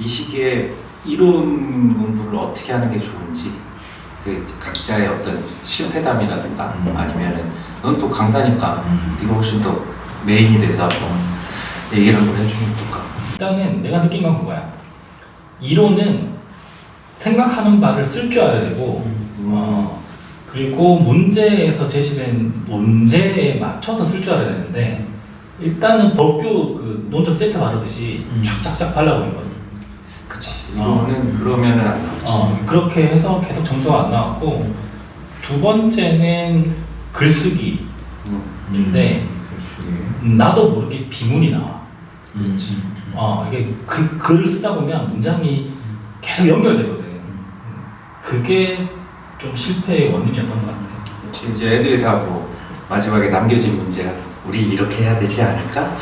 이 시기에 이론 공부를 어떻게 하는 게 좋은지 그 각자의 어떤 실패담이라든가 아니면은 넌 또 강사니까 네가 훨씬 더 메인이 돼서 얘기를 한번 해주면 어떨까? 일단은 내가 느낀 건 그거야. 이론은 생각하는 바를 쓸 줄 알아야 되고 그리고 문제에서 제시된 문제에 맞춰서 쓸 줄 알아야 되는데 일단은 법규 그 논점 세트 바르듯이 쫙쫙쫙 발라버리거든. 그치. 이거는 그러면은 안 나오지. 그렇게 해서 계속 점수가 안 나왔고 두 번째는 글쓰기인데 나도 모르게 비문이 나와. 이게 글을 쓰다 보면 문장이 계속 연결되거든. 그게 좀 실패의 원인이었던 것 같아. 지금 이제 애들이 다 뭐 마지막에 남겨진 문제가 우리 이렇게 해야 되지 않을까?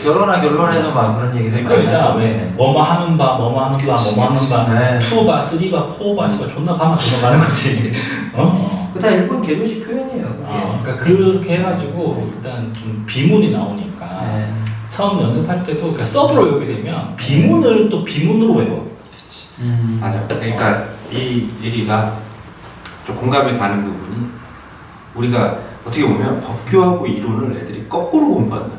결혼하 결론에서 막 그런 얘기를 그러니까 있잖아. 왜 뭐뭐 하는 바, 뭐뭐 하는 바, 뭐뭐 하는 바, 네. 2바, 3바, 4바, 씨발 존나 바만 존나 많은 거지. 그다 일본 개조식 표현이에요. 그게. 그러니까 그렇게 해가지고 일단 좀 비문이 나오니까 네. 처음 연습할 때도 그러니까 서브로 외우게 되면 비문을 또 비문으로 외워. 맞아. 그러니까 이 얘기가 좀 공감이 가는 부분이 우리가 어떻게 보면 법규하고 이론을 애들이 거꾸로 공부한다.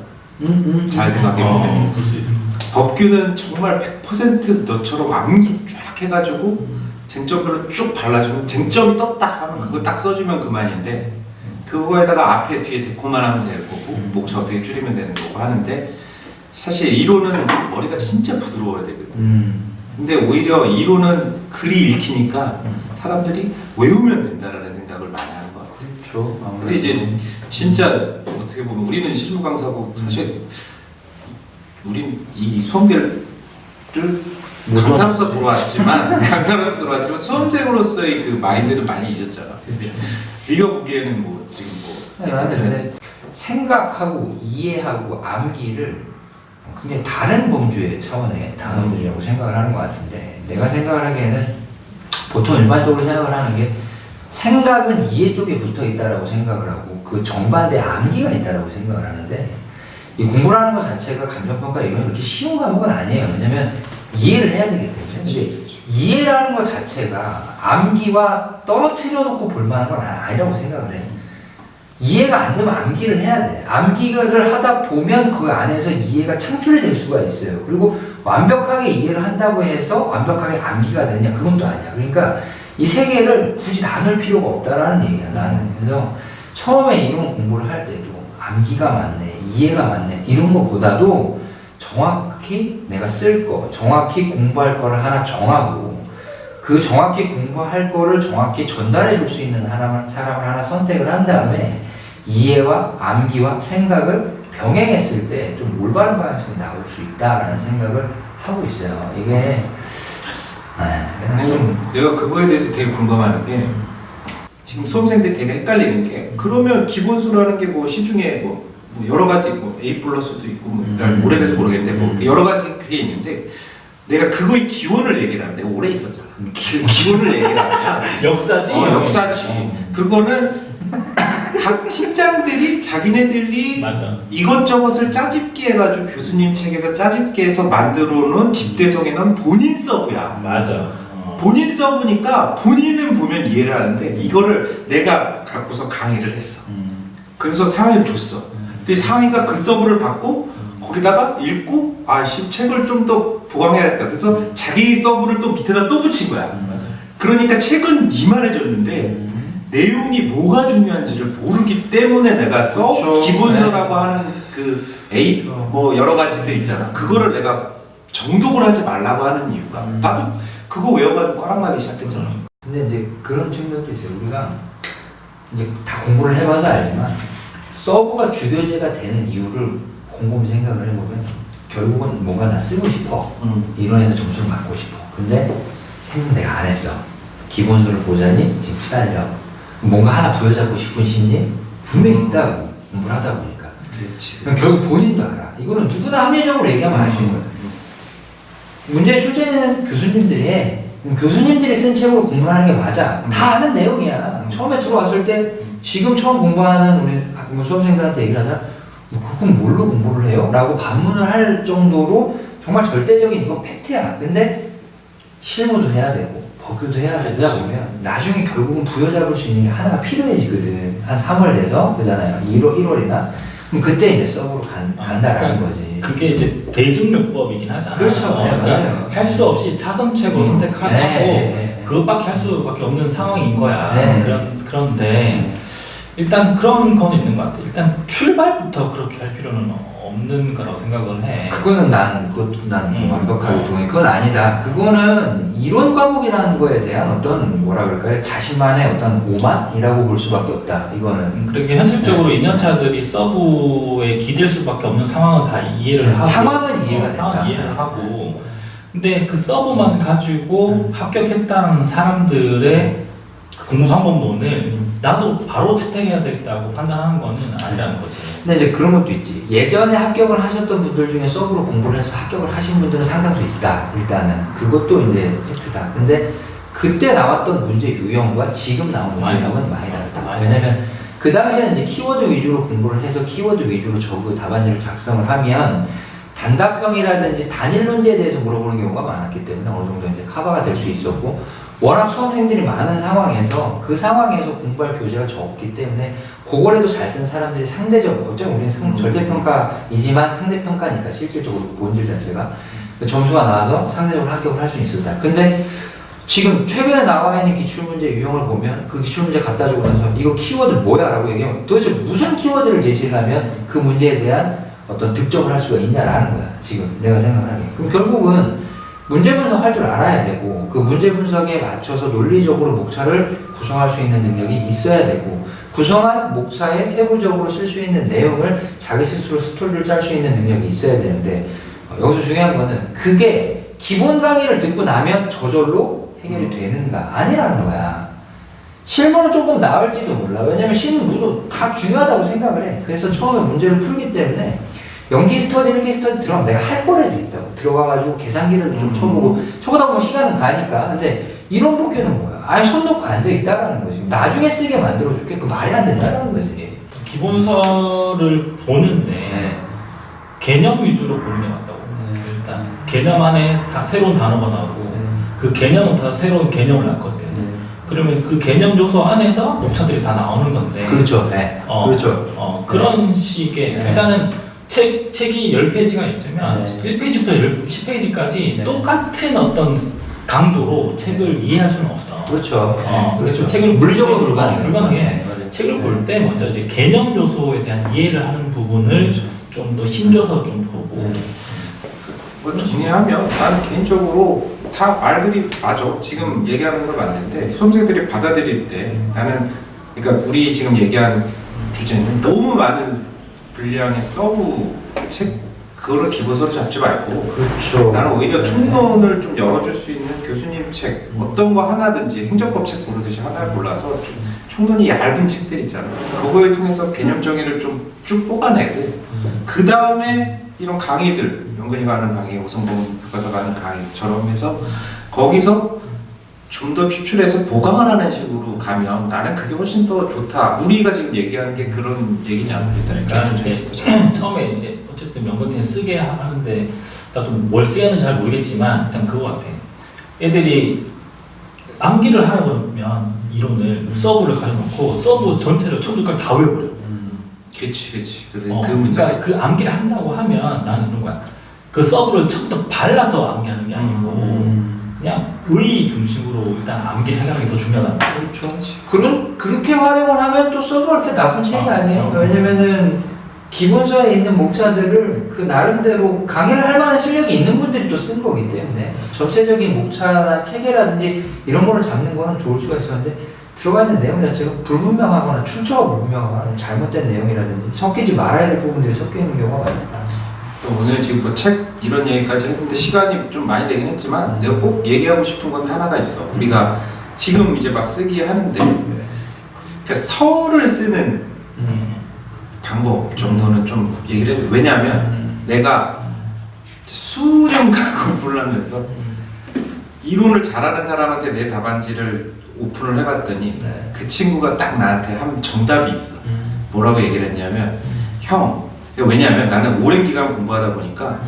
잘 생각해보면 그럴 수 있어. 법규는 정말 100% 너처럼 암기 쫙 해가지고 쟁점별로 쭉 발라주면 쟁점이 떴다 하면 그거 딱 써주면 그만인데 그거에다가 앞에 뒤에 데코만 하면 되는 거고 목차 어떻게 줄이면 되는 거고 하는데 사실 이론은 머리가 진짜 부드러워야 되거든. 근데 오히려 이론은 글이 읽히니까 사람들이 외우면 된다라는 생각을 많이 하는 것 같아요. 그렇죠. 근데 이제 진짜 어떻게 보면 우리는 실무 강사고 사실 우린 이 수험계를 강사로서 들어왔지만 수험생으로서의 그 마인드는 많이 잊었잖아. 네가 보기에는 뭐 지금 뭐 나는 이제 생각하고 이해하고 암기를 굉장히 다른 범주의 차원의 단어들이라고 생각을 하는 것 같은데 내가 생각을 하기에는 보통 일반적으로 생각을 하는 게 생각은 이해 쪽에 붙어 있다라고 생각을 하고 그 정반대에 암기가 있다라고 생각을 하는데 이 공부를 하는 것 자체가 감정평가 이론이 그렇게 쉬운 과목은 아니에요. 왜냐면 이해를 해야 되기 때문에. 근데 이해라는 것 자체가 암기와 떨어뜨려 놓고 볼 만한 건 아니라고 생각을 해. 이해가 안 되면 암기를 해야 돼. 암기를 하다 보면 그 안에서 이해가 창출이 될 수가 있어요. 그리고 완벽하게 이해를 한다고 해서 완벽하게 암기가 되느냐? 그건 또 아니야. 그러니까 이 세 개를 굳이 나눌 필요가 없다라는 얘기야, 나는. 그래서 처음에 이론 공부를 할 때도 암기가 맞네, 이해가 맞네, 이런 것보다도 정확히 내가 쓸 거, 정확히 공부할 거를 하나 정하고 그 정확히 공부할 거를 정확히 전달해 줄 수 있는 사람을 하나 선택을 한 다음에 이해와 암기와 생각을 병행했을 때 좀 올바른 방향성이 나올 수 있다라는 생각을 하고 있어요. 이게 내가 그거에 대해서 되게 공감하는 게 지금 수험생들이 되게 헷갈리는 게 그러면 기본수라는 게 뭐 시중에 뭐 여러 가지 뭐 A 플러스도 있고 뭐 오래돼서 모르겠는데 뭐 여러 가지 그게 있는데 내가 그거의 기원을 얘기를 하면 내가 오래 있었잖아. 기원을 얘기를 하면 역사지. 역사지. 그거는 각 팀장들이 자기네들이 맞아. 이것저것을 짜집기 해가지고 교수님 책에서 짜집기 해서 만들어 놓은 집대성에 넣은 본인 서브야. 맞아. 본인 서브니까 본인은 보면 이해를 하는데 이거를 내가 갖고서 강의를 했어. 그래서 상의를 줬어. 근데 상의가 그 서브를 받고 거기다가 읽고 책을 좀 더 보강해야겠다. 그래서 자기 서브를 또 밑에다 또 붙인 거야. 그러니까 책은 이만해졌는데 내용이 뭐가 중요한지를 모르기 때문에 내가 그렇죠. 기본서라고 하는 그 A 뭐 여러 가지들 있잖아. 그거를 내가 정독을 하지 말라고 하는 이유가 나도 그거 외워가지고 꽈락나기 시작했잖아. 근데 이제 그런 측면도 있어요. 우리가 이제 다 공부를 해봐서 알지만 서브가 주교재가 되는 이유를 곰곰이 생각을 해보면 결국은 뭔가 나 쓰고 싶어. 이론에서 점수를 받고 싶어. 근데 생각 내가 안 했어. 기본서를 보자니 지금 후달려. 뭔가 하나 부여잡고 싶은 심리 분명히 있다고 공부를 하다 보니까. 그렇지. 결국 본인도 알아. 이거는 누구나 합리적으로 얘기하면 알 수 있는 거야. 문제 출제는 교수님들이 쓴 책으로 공부를 하는 게 맞아. 다 아는 내용이야. 처음에 들어왔을 때 지금 처음 공부하는 우리 수험생들한테 얘기를 하자. 그건 뭘로 공부를 해요? 라고 반문을 할 정도로 정말 절대적인 이건 팩트야. 근데 실무도 해야 되고 법규도 해야 되다 보면 나중에 결국은 부여잡을 수 있는 게 하나가 필요해지거든. 한 3월 돼서 그잖아요. 1월이나 그럼 그때 이제 서브로 간다라는 거지. 그게 이제 대중요법이긴 하잖아. 그렇죠. 네, 그러니까 맞아요. 할 수 없이 차선책으로 선택하고 네. 그것밖에 할 수밖에 없는 상황인 거야. 네. 그런데 일단 그런 거는 있는 것 같아. 일단 출발부터 그렇게 할 필요는 없는 거라고 생각을 해. 그거는 난 좀 완벽하게 동해. 그건 아니다. 그거는 이론 과목이라는 거에 대한 어떤 뭐라 그럴까요? 자신만의 어떤 오만이라고 볼 수밖에 없다. 이거는 그러니까 현실적으로 2년차들이 서브에 기댈 수밖에 없는 상황은 다 이해를 하고 상황은 이해가 된다. 상황 이해를 하고 근데 그 서브만 가지고 합격했다는 사람들의 그 공부 방법론을 나도 바로 채택해야 되겠다고 판단하는 거는 아니라는 거지. 근데 이제 그런 것도 있지. 예전에 합격을 하셨던 분들 중에 서브로 공부를 해서 합격을 하신 분들은 상당수 있다. 일단은 그것도 이제 팩트다. 근데 그때 나왔던 문제 유형과 지금 나온 문제 유형은 많이 다르다. 왜냐면 그 당시에는 이제 키워드 위주로 공부를 해서 키워드 위주로 저그 답안지를 작성을 하면 단답형이라든지 단일 문제에 대해서 물어보는 경우가 많았기 때문에 어느 정도 이제 커버가 될 수 있었고, 워낙 수험생들이 많은 상황에서 그 상황에서 공부할 교재가 적기 때문에 그거라도 잘 쓴 사람들이 상대적으로, 어쩌면 우리는 절대평가이지만 상대평가니까 실질적으로 본질 자체가 점수가 나와서 상대적으로 합격을 할 수 있었다. 근데 지금 최근에 나와 있는 기출문제 유형을 보면 그 기출문제 갖다 주고 나서 이거 키워드 뭐야? 라고 얘기하면 도대체 무슨 키워드를 제시를 하면 그 문제에 대한 어떤 득점을 할 수가 있냐라는 거야. 지금 내가 생각하기에. 그럼 결국은 문제 분석할 줄 알아야 되고, 그 문제 분석에 맞춰서 논리적으로 목차를 구성할 수 있는 능력이 있어야 되고, 구성한 목차에 세부적으로 쓸 수 있는 내용을 자기 스스로 스토리를 짤 수 있는 능력이 있어야 되는데, 여기서 중요한 거는 그게 기본 강의를 듣고 나면 저절로 해결이 되는가 아니라는 거야. 실무는 조금 나을지도 몰라. 왜냐면 실무도 다 중요하다고 생각을 해. 그래서 처음에 문제를 풀기 때문에 연기 스터디, 일기 스터디 들어가면 내가 할 거라도 있다고. 들어가가지고 계산기라도 좀 쳐보고, 쳐보다 보면 시간은 가니까. 근데 이런 복귀는 뭐야? 아예 손 놓고 앉아있다라는 거지. 나중에 쓰게 만들어줄게. 그 말이 안 된다는 거지. 기본서를 보는데 네. 개념 위주로 보는 게 맞다고. 일단 개념 안에 다 새로운 단어가 나오고 그 개념은 다 새로운 개념을 낳거든. 그러면 그 개념 요소 안에서 목차들이 다 나오는 건데. 그렇죠. 네. 그렇죠. 그런 식의 네. 일단은 책이 10페이지가 있으면 네. 1페이지부터 10페이지까지 네. 똑같은 어떤 강도로 책을 이해할 수는 없어. 그렇죠. 그래서 책을 물리적으로 불가능해. 네, 책을 볼 때 먼저 이제 개념 요소에 대한 이해를 하는 부분을 좀 더 힘줘서 좀 보고. 뭐 정리하면 나는 개인적으로 다 말들이 맞아. 지금 얘기하는 거 맞는데 수험생들이 받아들일 때 나는, 그러니까 우리 지금 얘기한 주제는 너무 많은 분량의 서브 책 그거를 기본서로 잡지 말고, 그렇죠. 나는 오히려 총론을 좀 열어줄 수 있는 교수님 책 어떤 거 하나든지 행정법 책 고르듯이 하나를 골라서 총론이 얇은 책들 있잖아. 그거에 통해서 개념 정의를 좀 쭉 뽑아내고, 그 다음에 이런 강의들, 연근이가 하는 강의, 오성범 교과서가 하는 강의처럼 해서 거기서 좀 더 추출해서 보강을 하는 식으로 가면 나는 그게 훨씬 더 좋다. 우리가 지금 얘기하는 게 그런 얘기잖아. 그러니까 이제 처음에 이제 어쨌든 명분이 쓰게 하는데 나도 뭘 써야 하는지 잘 모르겠지만 일단 그거 같아. 애들이 암기를 하라 그러면 이론을 서브를 가져놓고 서브 전체를 처음부터 다 외워버려. 그치. 그래, 그 문제. 그러니까 그 암기를 한다고 하면 나는 그런 거야. 그 서브를 처음부터 발라서 암기하는 게 아니고 그냥 의 중심으로 일단 암기를 해가는 게 더 중요하다. 그렇죠. 그렇게 활용을 하면 또 서브가 그렇게 나쁜 책이 아니에요. 왜냐면은 기본서에 있는 목차들을 그 나름대로 강의를 할 만한 실력이 있는 분들이 또 쓴 거기 때문에 전체적인 목차나 체계라든지 이런 거를 잡는 거는 좋을 수가 있었는데, 들어가 있는 내용 자체가 불분명하거나 출처가 불분명하거나 잘못된 내용이라든지 섞이지 말아야 될 부분들이 섞여 있는 경우가 많다. 오늘 지금 뭐 책 이런 얘기까지 했는데 시간이 좀 많이 되긴 했지만 내가 꼭 얘기하고 싶은 건 하나가 있어. 우리가 지금 이제 막 쓰기 하는데 그러니까 서를 쓰는 방법 정도는 좀 얘기를 해줘. 왜냐하면 내가 수년 공부를 하면서 이론을 잘하는 사람한테 내 답안지를 오픈을 해봤더니 그 친구가 딱 나한테 한 정답이 있어. 뭐라고 얘기를 했냐면, 형, 왜냐하면 나는 오랜 기간 공부하다 보니까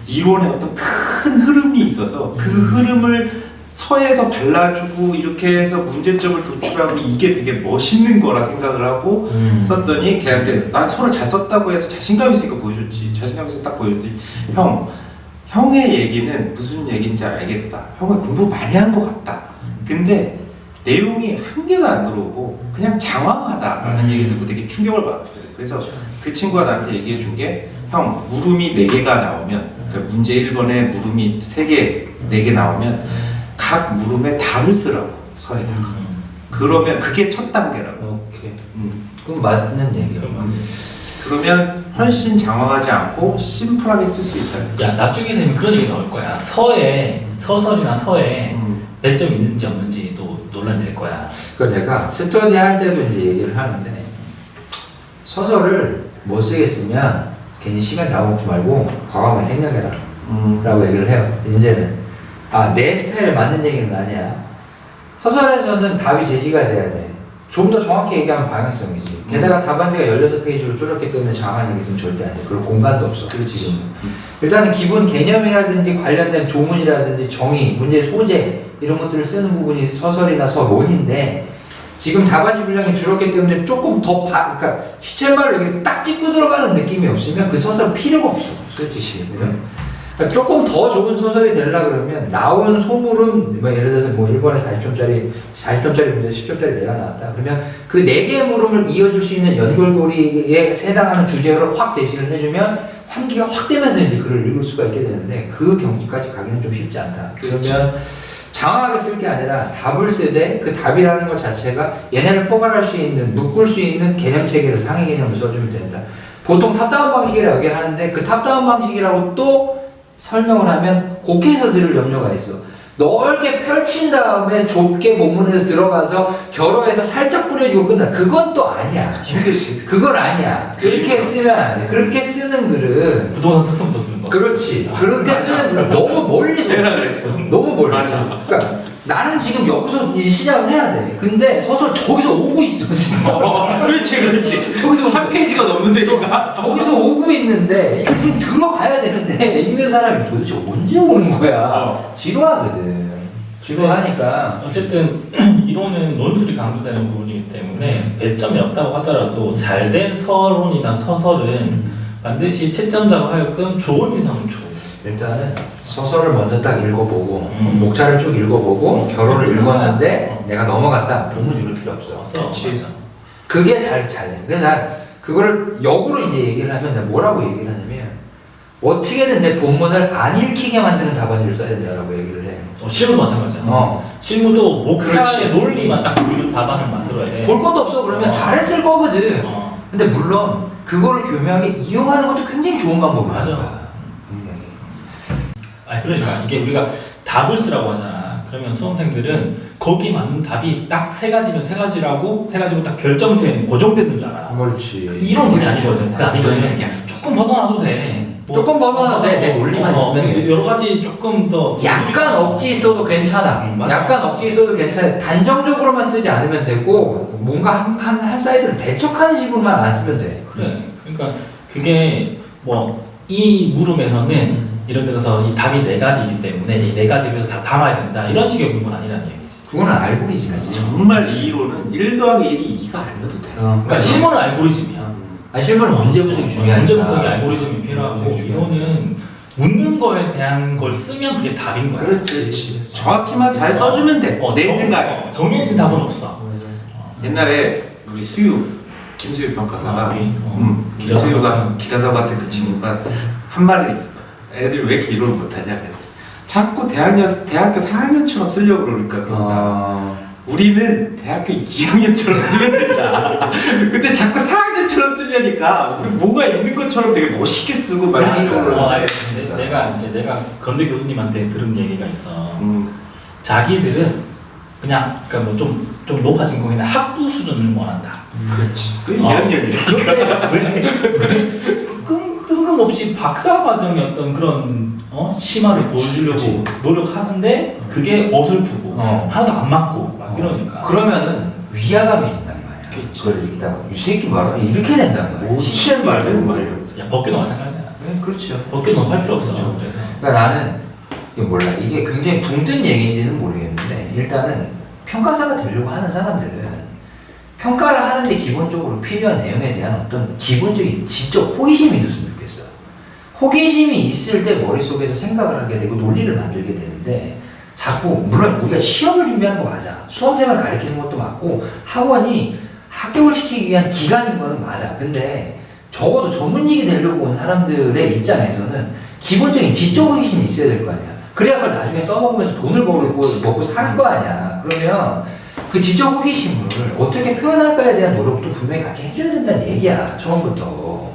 이론의 어떤 큰 흐름이 있어서 그 흐름을 서에서 발라주고 이렇게 해서 문제점을 도출하고 이게 되게 멋있는 거라 생각을 하고 썼더니 걔한테 난 서로 잘 썼다고 해서 자신감 있으니까 보여줬지. 자신감 있어서 딱 보여줬더니 형의 얘기는 무슨 얘기인지 알겠다. 형은 공부 많이 한 것 같다. 근데 내용이 한 개도 안 들어오고 그냥 장황하다라는 얘기 듣고 되게 충격을 받았어요. 그래서 그 친구가 나한테 얘기해 준 게 형 물음이 4개가 나오면 그러니까 문제 1번에 물음이 3개, 4개 나오면 각 물음에 답을 쓰라고 서에다. 그러면 그게 첫 단계라고. 오케이. 그럼 맞는 얘기야. 그러면 훨씬 장황하지 않고 심플하게 쓸 수 있다. 야 나중에 되면 그런 얘기 나올 거야. 서설이나 서에 배점이 있는지 없는지도 논란이 될 거야. 그 내가 스터디 할 때도 이제 얘기를 하는데 서설을 못 쓰겠으면 괜히 시간 잡아먹지 말고 과감하게 생각해라 라고 얘기를 해요. 이제는 내 스타일에 맞는 얘기는 아니야. 서설에서는 답이 제시가 돼야 돼. 좀 더 정확히 얘기하면 방향성이지. 게다가 답안지가 16페이지로 줄었기 때문에 장한 얘기 있으면 절대 안 돼. 그럴 공간도 없어. 지금. 일단은 기본 개념이라든지 관련된 조문이라든지 정의, 문제 소재 이런 것들을 쓰는 부분이 서설이나 서론인데 지금 답안지 분량이 줄었기 때문에 조금 더 그러니까 시체말로 여기서 딱 찍고 들어가는 느낌이 없으면 그 서설 필요가 없어. 솔직히. 그러니까 조금 더 좋은 소설이 되려고 그러면 나온 소물은 뭐 예를 들어서 뭐 1번에 40점짜리 문제 10점짜리 내가 나왔다. 그러면 그 4개의 물음을 이어줄 수 있는 연결고리에 해당하는 주제를 확 제시를 해주면 환기가 확 되면서 이제 글을 읽을 수가 있게 되는데 그 경지까지 가기는 좀 쉽지 않다. 그러면 장황하게 쓸 게 아니라 답을 쓰되 그 답이라는 것 자체가 얘네를 포괄할 수 있는, 묶을 수 있는 개념체계에서 상위 개념을 써주면 된다. 보통 탑다운 방식이라고 얘기하는데 그 탑다운 방식이라고 또 설명을 하면 곡해서 들을 염려가 있어. 넓게 펼친 다음에 좁게 본문에서 들어가서 결어해서 살짝 뿌려주고 끝나. 그건 또 아니야. 힘들지. 그건 아니야. 그렇게 쓰면 안 돼. 그렇게 쓰는 글은 부동산 특성부터 쓰는 거. 그렇지. 그렇게 쓰는 글은 너무 멀리 내가 그랬어. 너무 멀리. 맞아. 그러니까 나는 지금 여기서 이제 시작을 해야 돼. 근데 서서 저기서 오고 있어 지금. 그렇지. 저기서 한 페이지가 넘는다니까. 저기서 오고 있는데 이거 좀 들어가야 되는데 읽는 사람이 도대체 언제 오는 거야? 지루하거든. 지루하니까. 어쨌든 이론은 논술이 강조되는 부분이기 때문에 배점이 없다고 하더라도 잘된 서론이나 서설은 반드시 채점자가 하여금 좋은 인상을 줘. 일단은 소설을 먼저 딱 읽어보고 목차를 쭉 읽어보고 결혼을 읽었는데 내가 넘어갔다. 본문 읽을 필요 없어. 그렇지. 그게 잘 돼. 그래서 난 그거를 역으로 이제 얘기를 하면 내가 뭐라고 얘기를 하냐면 어떻게든 내 본문을 안 읽히게 만드는 답안지를 써야 된다라고 얘기를 해. 실무도 마찬가지야. 실무도 목차의 논리만 딱 보이는 답안을 만들어야 돼. 볼 것도 없어. 그러면 잘했을 거거든. 근데 물론 그거를 교묘하게 이용하는 것도 굉장히 좋은 방법이야. 맞아. 그러니까 이게 우리가 답을 쓰라고 하잖아. 그러면 수험생들은 거기에 맞는 답이 딱 3가지면 3가지라고 3가지로 딱 결정된 고정되는 줄 알아. 그렇지. 이런 게 아니거든. 그 아니거든. 조금 벗어나도 돼. 조금 벗어나도 돼. 내 논리만 있으면 돼. 여러 가지 조금 더 약간 억지 있어도 괜찮아. 약간 억지 있어도 괜찮아. 단정적으로만 쓰지 않으면 되고 뭔가 한 사이드를 배척하는 식으로만 안 쓰면 돼. 그래. 그러니까 그게 뭐 이 물음에서는 이런 데서 이 답이 4가지이기 때문에 이 4가지를 다 담아야 된다. 이런 식의 공부는 아니라는 얘기지. 그거는 알고리즘이지. 정말 이 이론은 1 더하기 1이 2가 아니어도 돼. 그러니까 실무는 알고리즘이야. 실무는 문제 분석이 중요하니까. 문제 분석이 알고리즘이 필요하고 이거는 묻는 거에 대한 걸 쓰면 그게 답인 거야. 그렇지. 정확히만 잘 써주면 돼. 내 생각에. 정해진 답은 없어. 옛날에 우리 김수유 평가사가 김수유가 기라사 같은 그 친구가 한 말이 있어. 애들 왜 이렇게 이론을 못하냐 그랬더니 자꾸 대학교 4학년처럼 쓰려고 그러니까 우리는 대학교 2학년처럼 쓰면 된다. 근데 자꾸 4학년처럼 쓰려니까 뭐가 있는 것처럼 되게 멋있게 쓰고 막 내가 건대 교수님한테 들은 얘기가 있어. 자기들은 그냥 그러니까 뭐 좀 높아진 거 그냥 학부 수준을 원한다. 그렇지. 그 이런 얘기니까. 뜬금없이 박사 과정의 어떤 그런 심화를 보여주려고 노력하는데 그게 어설프고 하나도 안 맞고 막 이러니까. 그러면은 위화감이 든단 말이야. 그걸 읽다가 이 새끼 말아 이렇게 된단 말이야. 시험 말은 말이야. 야 법규도 마찬가지잖아. 네, 그렇죠. 법규 너무 할 필요 없어. 그래서 그러니까 나는 이게 몰라. 이게 굉장히 붕 뜬 얘기인지는 모르겠는데 일단은 평가사가 되려고 하는 사람들은 평가를 하는데 기본적으로 필요한 내용에 대한 어떤 기본적인 지적 호기심이 있었으면 좋겠어. 호기심이 있을 때 머릿속에서 생각을 하게 되고 논리를 만들게 되는데 자꾸 물론 우리가 시험을 준비하는 거 맞아. 수험생을 가리키는 것도 맞고 학원이 합격을 시키기 위한 기간인 거는 맞아. 근데 적어도 전문직이 되려고 온 사람들의 입장에서는 기본적인 지적 호기심이 있어야 될 거 아니야. 그래야 그걸 나중에 써먹으면서 돈을 벌고 먹고 살 거 아니야. 그러면 그 지적 호기심을 어떻게 표현할까에 대한 노력도 분명히 같이 해줘야 된다는 얘기야. 처음부터.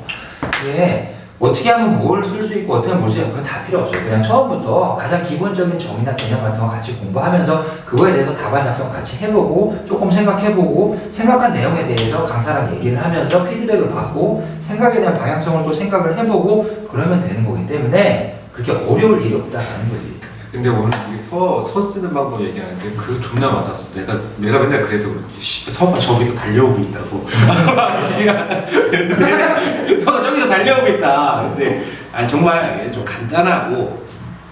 이게 어떻게 하면 뭘 쓸 수 있고 어떻게 하면 뭘 쓸 수 있고 그건 다 필요 없어요. 그냥 처음부터 가장 기본적인 정의나 개념 같은 거 같이 공부하면서 그거에 대해서 답안 작성 같이 해보고 조금 생각해보고 생각한 내용에 대해서 강사랑 얘기를 하면서 피드백을 받고 생각에 대한 방향성을 또 생각을 해보고 그러면 되는 거기 때문에 그렇게 어려울 일이 없다라는 거지. 근데 오늘 우리 서 쓰는 방법 얘기하는데 그거 존나 많았어. 내가 맨날 그래서 그렇지. 서가 저기서 달려오고 있다고. 서가 저기서 달려오고 있다. 근데 정말 좀 간단하고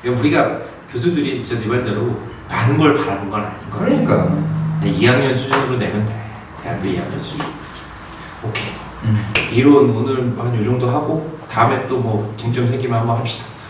우리가 교수들이 진짜 네 말대로 많은 걸 바라는 건 아닌 거. 그러니까. 2학년 수준으로 내면 돼. 대학교 2학년 수준. 오케이. 이론 오늘 한 요 정도 하고 다음에 또 뭐 쟁점 생기면 한번 합시다.